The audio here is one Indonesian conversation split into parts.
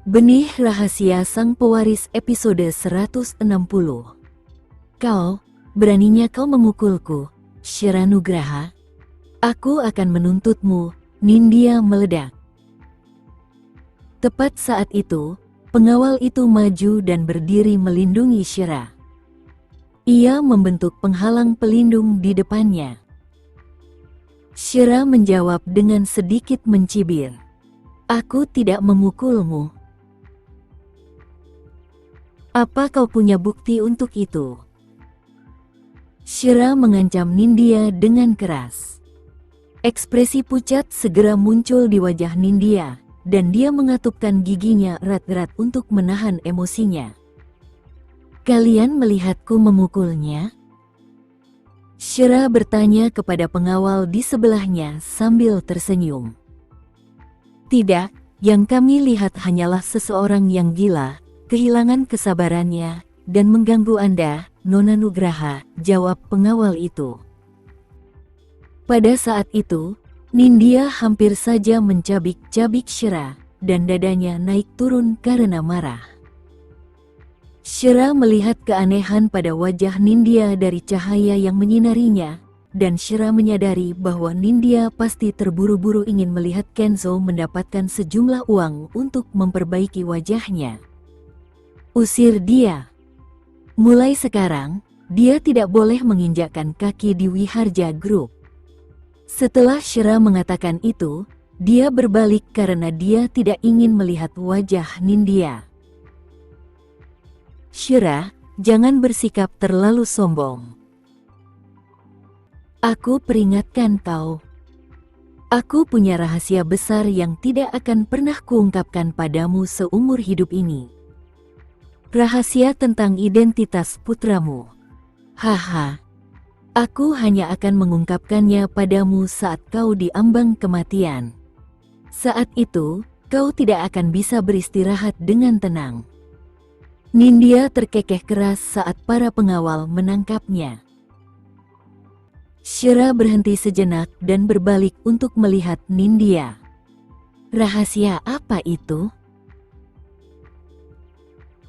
Benih Rahasia Sang Pewaris episode 160. Kau, beraninya kau memukulku, Shiranugraha. Aku akan menuntutmu, Nindya meledak. Tepat saat itu, pengawal itu maju dan berdiri melindungi Shira. Ia membentuk penghalang pelindung di depannya. Shira menjawab dengan sedikit mencibir. Aku tidak memukulmu. Apa kau punya bukti untuk itu? Shira mengancam Nindya dengan keras. Ekspresi pucat segera muncul di wajah Nindya, dan dia mengatupkan giginya erat-erat untuk menahan emosinya. Kalian melihatku memukulnya? Shira bertanya kepada pengawal di sebelahnya sambil tersenyum. Tidak, yang kami lihat hanyalah seseorang yang gila, kehilangan kesabarannya, dan mengganggu Anda, Nona Nugraha, jawab pengawal itu. Pada saat itu, Nindya hampir saja mencabik-cabik Shira, dan dadanya naik turun karena marah. Shira melihat keanehan pada wajah Nindya dari cahaya yang menyinarinya, dan Shira menyadari bahwa Nindya pasti terburu-buru ingin melihat Kenzo mendapatkan sejumlah uang untuk memperbaiki wajahnya. Usir dia. Mulai sekarang, dia tidak boleh menginjakkan kaki di Wiharja Group. Setelah Shira mengatakan itu, dia berbalik karena dia tidak ingin melihat wajah Nindya. Shira, jangan bersikap terlalu sombong. Aku peringatkan kau. Aku punya rahasia besar yang tidak akan pernah kuungkapkan padamu seumur hidup ini. Rahasia tentang identitas putramu. Haha. Aku hanya akan mengungkapkannya padamu saat kau di ambang kematian. Saat itu, kau tidak akan bisa beristirahat dengan tenang. Nindya terkekeh keras saat para pengawal menangkapnya. Shira berhenti sejenak dan berbalik untuk melihat Nindya. Rahasia apa itu?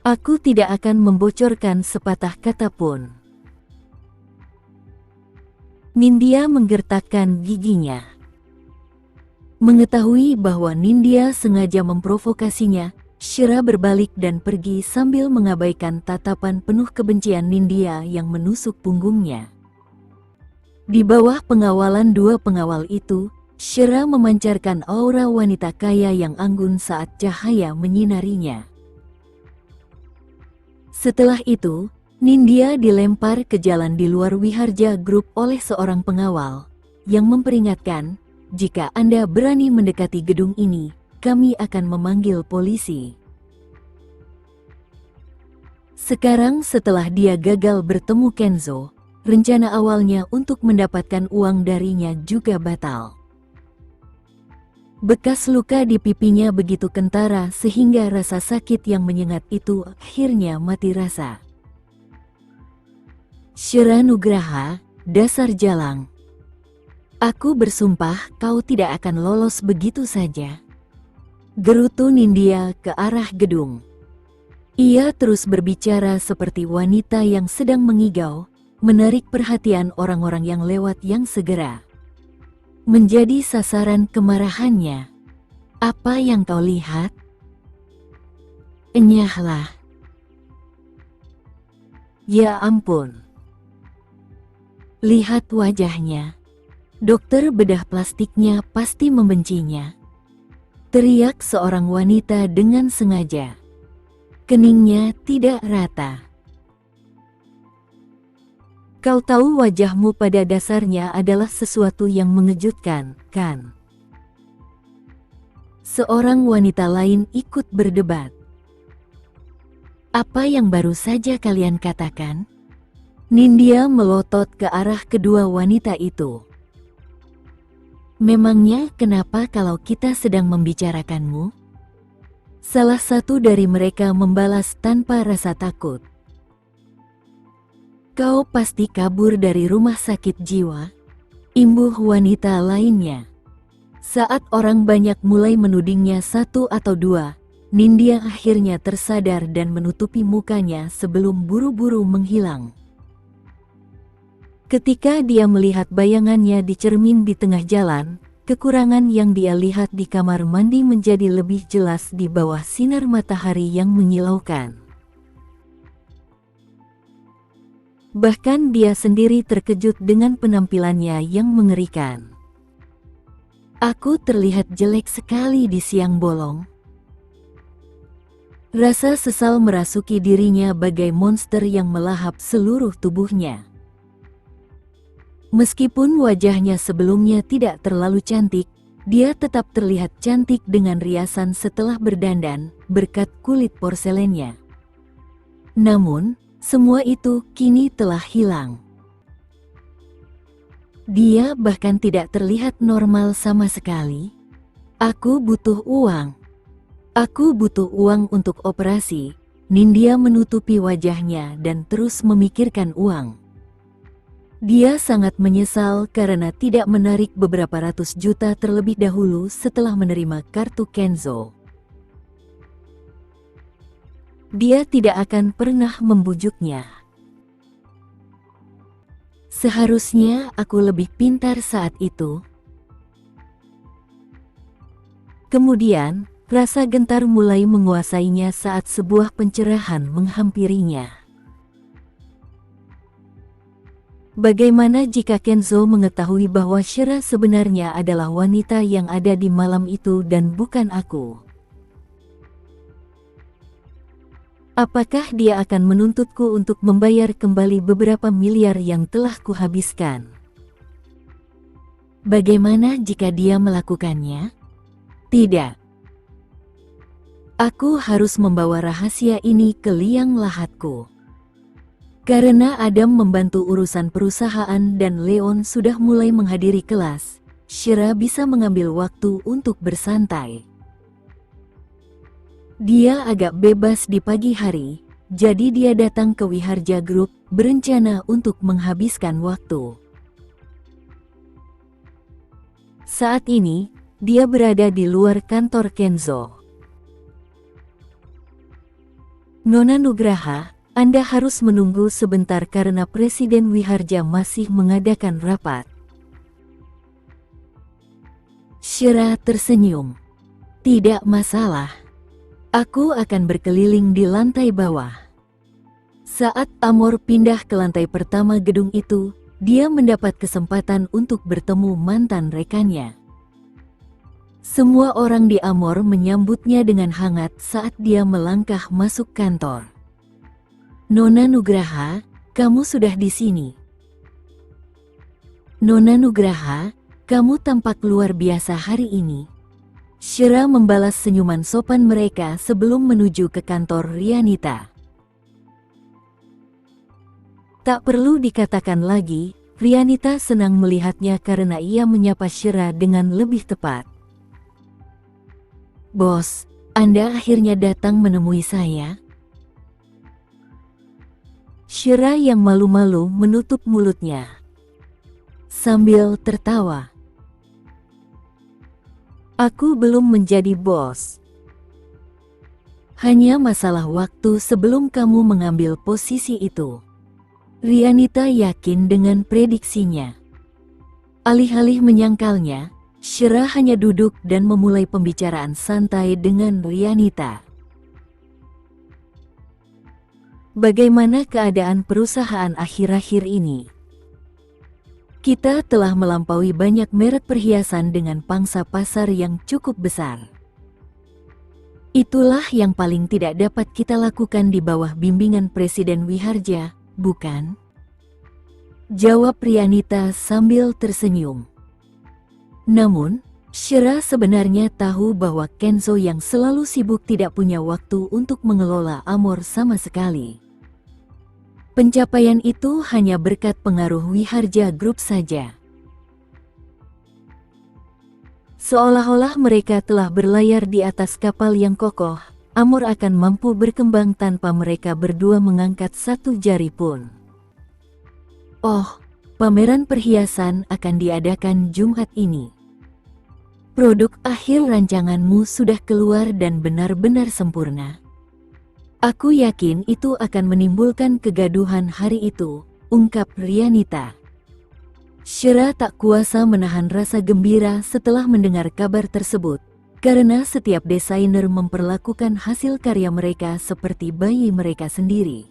Aku tidak akan membocorkan sepatah kata pun. Nindya menggertakkan giginya. Mengetahui bahwa Nindya sengaja memprovokasinya, Shira berbalik dan pergi sambil mengabaikan tatapan penuh kebencian Nindya yang menusuk punggungnya. Di bawah pengawalan dua pengawal itu, Shira memancarkan aura wanita kaya yang anggun saat cahaya menyinarinya. Setelah itu, Nindya dilempar ke jalan di luar Wiharja Group oleh seorang pengawal, yang memperingatkan, jika Anda berani mendekati gedung ini, kami akan memanggil polisi. Sekarang setelah dia gagal bertemu Kenzo, rencana awalnya untuk mendapatkan uang darinya juga batal. Bekas luka di pipinya begitu kentara sehingga rasa sakit yang menyengat itu akhirnya mati rasa. Shiranugraha, dasar jalang. Aku bersumpah kau tidak akan lolos begitu saja. Gerutu Nindya ke arah gedung. Ia terus berbicara seperti wanita yang sedang mengigau, menarik perhatian orang-orang yang lewat yang segera menjadi sasaran kemarahannya. Apa yang kau lihat? Enyahlah. Ya ampun. Lihat wajahnya. Dokter bedah plastiknya pasti membencinya. Teriak seorang wanita dengan sengaja. Keningnya tidak rata. Kau tahu wajahmu pada dasarnya adalah sesuatu yang mengejutkan, kan? Seorang wanita lain ikut berdebat. Apa yang baru saja kalian katakan? Nindya melotot ke arah kedua wanita itu. Memangnya kenapa kalau kita sedang membicarakanmu? Salah satu dari mereka membalas tanpa rasa takut. Kau pasti kabur dari rumah sakit jiwa? Imbuh wanita lainnya. Saat orang banyak mulai menudingnya satu atau dua, Nindya akhirnya tersadar dan menutupi mukanya sebelum buru-buru menghilang. Ketika dia melihat bayangannya di cermin di tengah jalan, kekurangan yang dia lihat di kamar mandi menjadi lebih jelas di bawah sinar matahari yang menyilaukan. Bahkan dia sendiri terkejut dengan penampilannya yang mengerikan. Aku terlihat jelek sekali di siang bolong. Rasa sesal merasuki dirinya bagai monster yang melahap seluruh tubuhnya. Meskipun wajahnya sebelumnya tidak terlalu cantik, dia tetap terlihat cantik dengan riasan setelah berdandan, berkat kulit porselennya. Namun, semua itu kini telah hilang. Dia bahkan tidak terlihat normal sama sekali. Aku butuh uang. Aku butuh uang untuk operasi. Nindya menutupi wajahnya dan terus memikirkan uang. Dia sangat menyesal karena tidak menarik beberapa ratus juta terlebih dahulu setelah menerima kartu Kenzo. Dia tidak akan pernah membujuknya. Seharusnya aku lebih pintar saat itu. Kemudian, rasa gentar mulai menguasainya saat sebuah pencerahan menghampirinya. Bagaimana jika Kenzo mengetahui bahwa Shira sebenarnya adalah wanita yang ada di malam itu dan bukan aku? Apakah dia akan menuntutku untuk membayar kembali beberapa miliar yang telah kuhabiskan? Bagaimana jika dia melakukannya? Tidak. Aku harus membawa rahasia ini ke liang lahatku. Karena Adam membantu urusan perusahaan dan Leon sudah mulai menghadiri kelas, Shira bisa mengambil waktu untuk bersantai. Dia agak bebas di pagi hari, jadi dia datang ke Wiharja Group berencana untuk menghabiskan waktu. Saat ini, dia berada di luar kantor Kenzo. Nona Nugraha, Anda harus menunggu sebentar karena Presiden Wiharja masih mengadakan rapat. Shira tersenyum. Tidak masalah. Aku akan berkeliling di lantai bawah. Saat Amor pindah ke lantai pertama gedung itu, dia mendapat kesempatan untuk bertemu mantan rekannya. Semua orang di Amor menyambutnya dengan hangat saat dia melangkah masuk kantor. Nona Nugraha, kamu sudah di sini. Nona Nugraha, kamu tampak luar biasa hari ini. Shira membalas senyuman sopan mereka sebelum menuju ke kantor Rianita. Tak perlu dikatakan lagi, Rianita senang melihatnya karena ia menyapa Shira dengan lebih tepat. Bos, Anda akhirnya datang menemui saya? Shira yang malu-malu menutup mulutnya sambil tertawa. Aku belum menjadi bos. Hanya masalah waktu sebelum kamu mengambil posisi itu. Rianita yakin dengan prediksinya. Alih-alih menyangkalnya, Shira hanya duduk dan memulai pembicaraan santai dengan Rianita. Bagaimana keadaan perusahaan akhir-akhir ini? Kita telah melampaui banyak merek perhiasan dengan pangsa pasar yang cukup besar. Itulah yang paling tidak dapat kita lakukan di bawah bimbingan Presiden Wiharja, bukan? Jawab Rianita sambil tersenyum. Namun, Shira sebenarnya tahu bahwa Kenzo yang selalu sibuk tidak punya waktu untuk mengelola Amor sama sekali. Pencapaian itu hanya berkat pengaruh Wiharja Group saja. Seolah-olah mereka telah berlayar di atas kapal yang kokoh, Amor akan mampu berkembang tanpa mereka berdua mengangkat satu jari pun. Oh, pameran perhiasan akan diadakan Jumat ini. Produk akhir rancanganmu sudah keluar dan benar-benar sempurna. Aku yakin itu akan menimbulkan kegaduhan hari itu, ungkap Rianita. Shira tak kuasa menahan rasa gembira setelah mendengar kabar tersebut, karena setiap desainer memperlakukan hasil karya mereka seperti bayi mereka sendiri.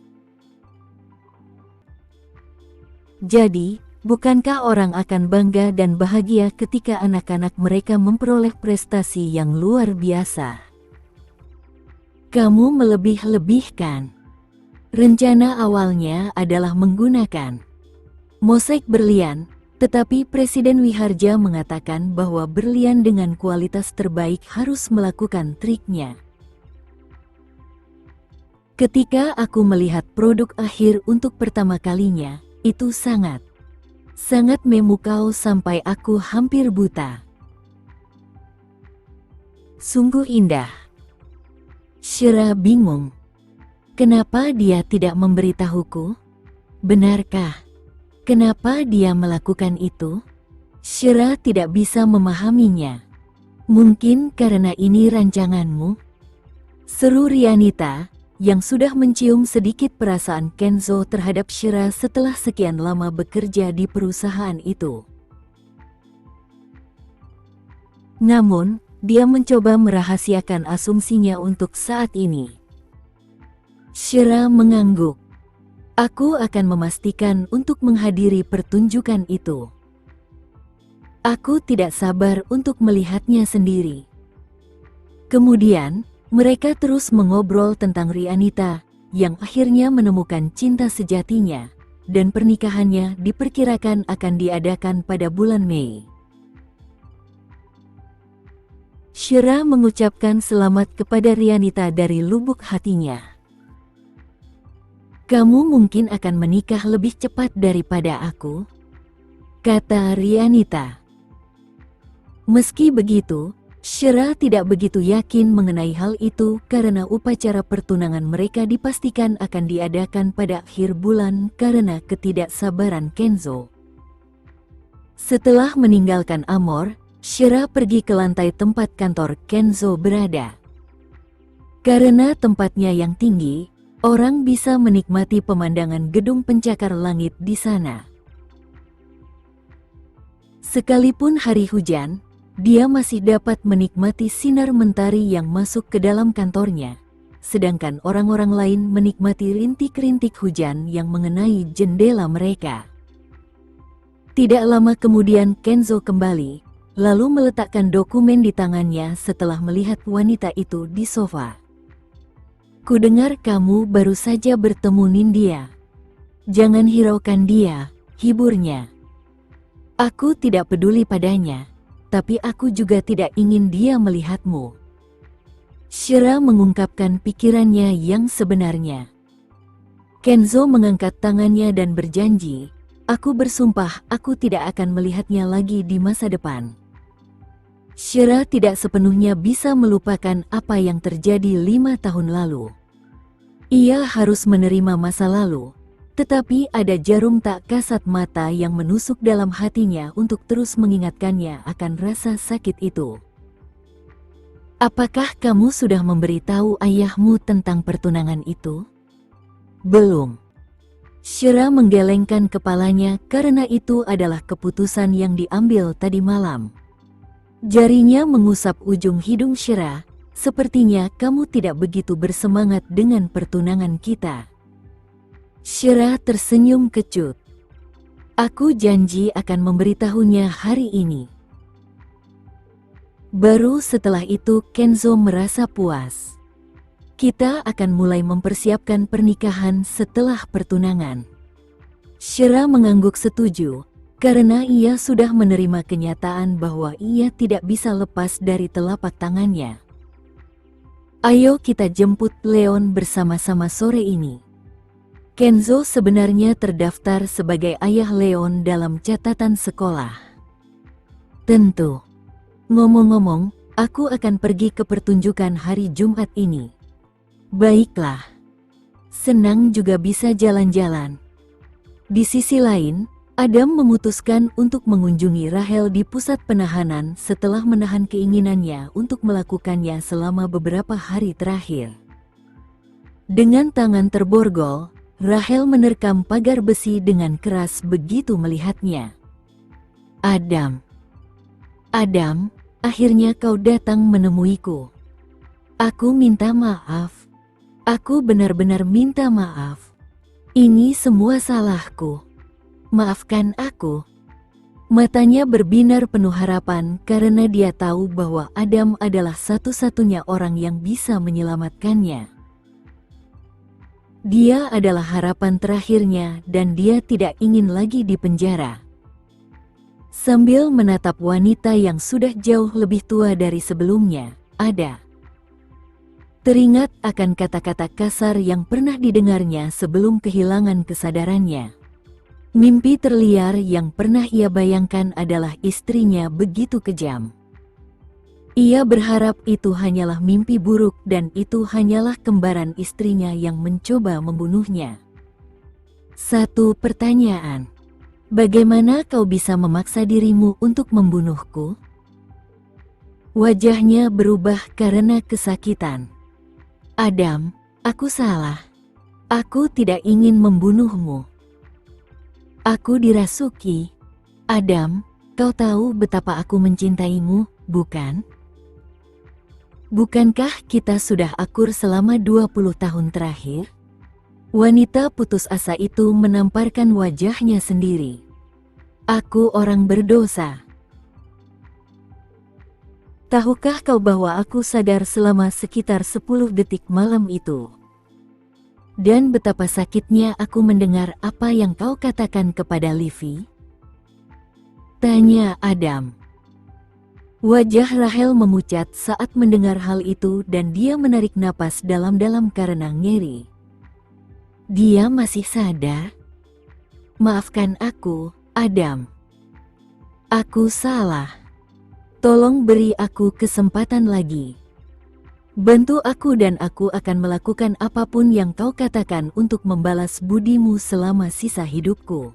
Jadi, bukankah orang akan bangga dan bahagia ketika anak-anak mereka memperoleh prestasi yang luar biasa? Kamu melebih-lebihkan. Rencana awalnya adalah menggunakan mosaik berlian, tetapi Presiden Wiharja mengatakan bahwa berlian dengan kualitas terbaik harus melakukan triknya. Ketika aku melihat produk akhir untuk pertama kalinya, itu sangat memukau sampai aku hampir buta. Sungguh indah. Shira bingung. Kenapa dia tidak memberitahuku? Benarkah? Kenapa dia melakukan itu? Shira tidak bisa memahaminya. Mungkin karena ini rancanganmu? Seru Rianita, yang sudah mencium sedikit perasaan Kenzo terhadap Shira setelah sekian lama bekerja di perusahaan itu. Namun, dia mencoba merahasiakan asumsinya untuk saat ini. Shira mengangguk. Aku akan memastikan untuk menghadiri pertunjukan itu. Aku tidak sabar untuk melihatnya sendiri. Kemudian, mereka terus mengobrol tentang Rianita, yang akhirnya menemukan cinta sejatinya, dan pernikahannya diperkirakan akan diadakan pada bulan Mei. Shira mengucapkan selamat kepada Rianita dari lubuk hatinya. Kamu mungkin akan menikah lebih cepat daripada aku, kata Rianita. Meski begitu, Shira tidak begitu yakin mengenai hal itu karena upacara pertunangan mereka dipastikan akan diadakan pada akhir bulan karena ketidaksabaran Kenzo. Setelah meninggalkan Amor, Shira pergi ke lantai tempat kantor Kenzo berada. Karena tempatnya yang tinggi, orang bisa menikmati pemandangan gedung pencakar langit di sana. Sekalipun hari hujan, dia masih dapat menikmati sinar mentari yang masuk ke dalam kantornya, sedangkan orang-orang lain menikmati rintik-rintik hujan yang mengenai jendela mereka. Tidak lama kemudian Kenzo kembali, lalu meletakkan dokumen di tangannya setelah melihat wanita itu di sofa. Kudengar kamu baru saja bertemu Nindya. Jangan hiraukan dia, hiburnya. Aku tidak peduli padanya, tapi aku juga tidak ingin dia melihatmu. Shira mengungkapkan pikirannya yang sebenarnya. Kenzo mengangkat tangannya dan berjanji, aku bersumpah aku tidak akan melihatnya lagi di masa depan. Shira tidak sepenuhnya bisa melupakan apa yang terjadi 5 tahun lalu. Ia harus menerima masa lalu, tetapi ada jarum tak kasat mata yang menusuk dalam hatinya untuk terus mengingatkannya akan rasa sakit itu. Apakah kamu sudah memberitahu ayahmu tentang pertunangan itu? Belum. Shira menggelengkan kepalanya karena itu adalah keputusan yang diambil tadi malam. Jarinya mengusap ujung hidung Shira, sepertinya kamu tidak begitu bersemangat dengan pertunangan kita. Shira tersenyum kecut. Aku janji akan memberitahunya hari ini. Baru setelah itu Kenzo merasa puas. Kita akan mulai mempersiapkan pernikahan setelah pertunangan. Shira mengangguk setuju, karena ia sudah menerima kenyataan bahwa ia tidak bisa lepas dari telapak tangannya. Ayo kita jemput Leon bersama-sama sore ini. Kenzo sebenarnya terdaftar sebagai ayah Leon dalam catatan sekolah. Tentu. Ngomong-ngomong, aku akan pergi ke pertunjukan hari Jumat ini. Baiklah. Senang juga bisa jalan-jalan. Di sisi lain, Adam memutuskan untuk mengunjungi Rahel di pusat penahanan setelah menahan keinginannya untuk melakukannya selama beberapa hari terakhir. Dengan tangan terborgol, Rahel menerkam pagar besi dengan keras begitu melihatnya. Adam, akhirnya kau datang menemuiku. Aku minta maaf. Aku benar-benar minta maaf. Ini semua salahku. Maafkan aku. Matanya berbinar penuh harapan karena dia tahu bahwa Adam adalah satu-satunya orang yang bisa menyelamatkannya. Dia adalah harapan terakhirnya dan dia tidak ingin lagi dipenjara. Sambil menatap wanita yang sudah jauh lebih tua dari sebelumnya, Ada teringat akan kata-kata kasar yang pernah didengarnya sebelum kehilangan kesadarannya. Mimpi terliar yang pernah ia bayangkan adalah istrinya begitu kejam. Ia berharap itu hanyalah mimpi buruk dan itu hanyalah kembaran istrinya yang mencoba membunuhnya. Satu pertanyaan. Bagaimana kau bisa memaksa dirimu untuk membunuhku? Wajahnya berubah karena kesakitan. Adam, aku salah. Aku tidak ingin membunuhmu. Aku dirasuki. Adam, kau tahu betapa aku mencintaimu, bukan? Bukankah kita sudah akur selama 20 tahun terakhir? Wanita putus asa itu menamparkan wajahnya sendiri. Aku orang berdosa. Tahukah kau bahwa aku sadar selama sekitar 10 detik malam itu? Dan betapa sakitnya aku mendengar apa yang kau katakan kepada Livy? Tanya Adam. Wajah Rahel memucat saat mendengar hal itu dan dia menarik napas dalam-dalam karena ngeri. Dia masih sadar? Maafkan aku, Adam. Aku salah. Tolong beri aku kesempatan lagi. Bantu aku dan aku akan melakukan apapun yang kau katakan untuk membalas budimu selama sisa hidupku.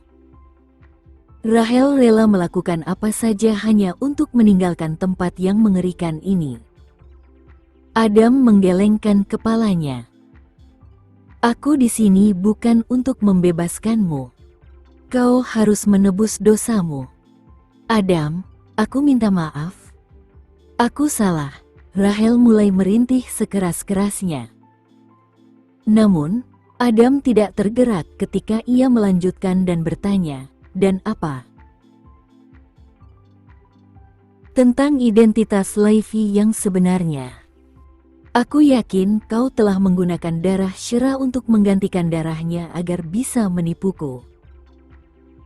Rahel rela melakukan apa saja hanya untuk meninggalkan tempat yang mengerikan ini. Adam menggelengkan kepalanya. Aku di sini bukan untuk membebaskanmu. Kau harus menebus dosamu. Adam, aku minta maaf. Aku salah. Rahel mulai merintih sekeras-kerasnya. Namun, Adam tidak tergerak ketika ia melanjutkan dan bertanya, "Dan apa?" Tentang identitas Livy yang sebenarnya. Aku yakin kau telah menggunakan darah Shira untuk menggantikan darahnya agar bisa menipuku.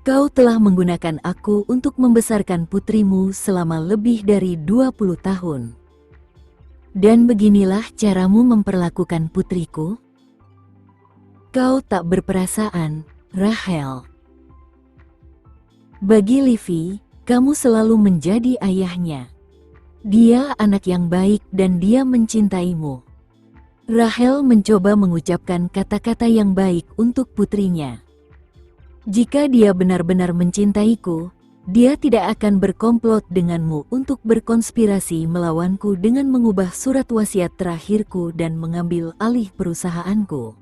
Kau telah menggunakan aku untuk membesarkan putrimu selama lebih dari 20 tahun. Dan beginilah caramu memperlakukan putriku? Kau tak berperasaan, Rahel. Bagi Livy, kamu selalu menjadi ayahnya. Dia anak yang baik dan dia mencintaimu. Rahel mencoba mengucapkan kata-kata yang baik untuk putrinya. Jika dia benar-benar mencintaiku, dia tidak akan berkomplot denganmu untuk berkonspirasi melawanku dengan mengubah surat wasiat terakhirku dan mengambil alih perusahaanku.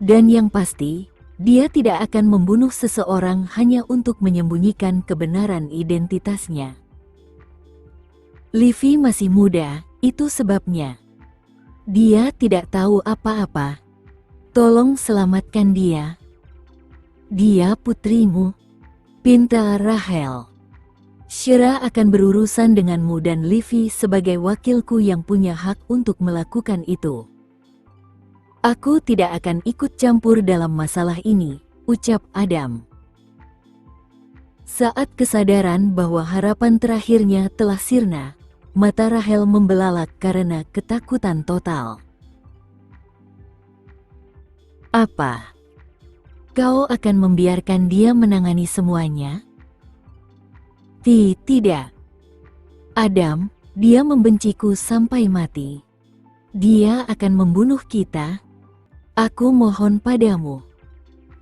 Dan yang pasti, dia tidak akan membunuh seseorang hanya untuk menyembunyikan kebenaran identitasnya. Livy masih muda, itu sebabnya. Dia tidak tahu apa-apa. Tolong selamatkan dia. Dia putrimu. Pinta Rahel. Shira akan berurusan denganmu dan Livy sebagai wakilku yang punya hak untuk melakukan itu. Aku tidak akan ikut campur dalam masalah ini, ucap Adam. Saat kesadaran bahwa harapan terakhirnya telah sirna, mata Rahel membelalak karena ketakutan total. Apa? Kau akan membiarkan dia menangani semuanya? Tidak. Adam, dia membenciku sampai mati. Dia akan membunuh kita. Aku mohon padamu.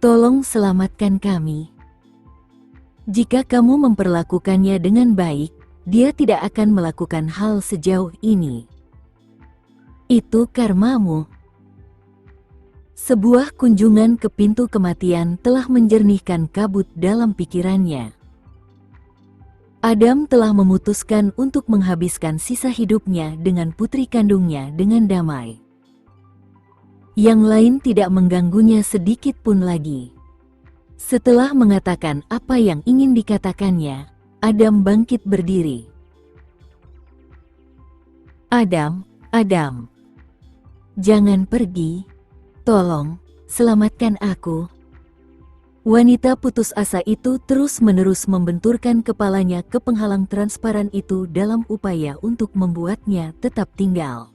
Tolong selamatkan kami. Jika kamu memperlakukannya dengan baik, dia tidak akan melakukan hal sejauh ini. Itu karmamu. Sebuah kunjungan ke pintu kematian telah menjernihkan kabut dalam pikirannya. Adam telah memutuskan untuk menghabiskan sisa hidupnya dengan putri kandungnya dengan damai. Yang lain tidak mengganggunya sedikit pun lagi. Setelah mengatakan apa yang ingin dikatakannya, Adam bangkit berdiri. Adam, jangan pergi. Tolong, selamatkan aku. Wanita putus asa itu terus-menerus membenturkan kepalanya ke penghalang transparan itu dalam upaya untuk membuatnya tetap tinggal.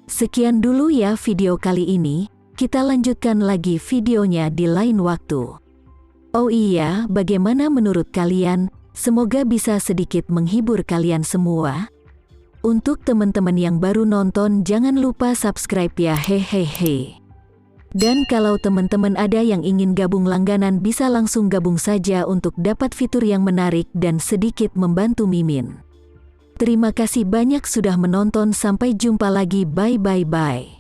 Sekian dulu ya video kali ini, kita lanjutkan lagi videonya di lain waktu. Oh iya, bagaimana menurut kalian? Semoga bisa sedikit menghibur kalian semua. Untuk teman-teman yang baru nonton, jangan lupa subscribe ya, hehehe. Dan kalau teman-teman ada yang ingin gabung langganan, bisa langsung gabung saja untuk dapat fitur yang menarik dan sedikit membantu Mimin. Terima kasih banyak sudah menonton, sampai jumpa lagi, bye.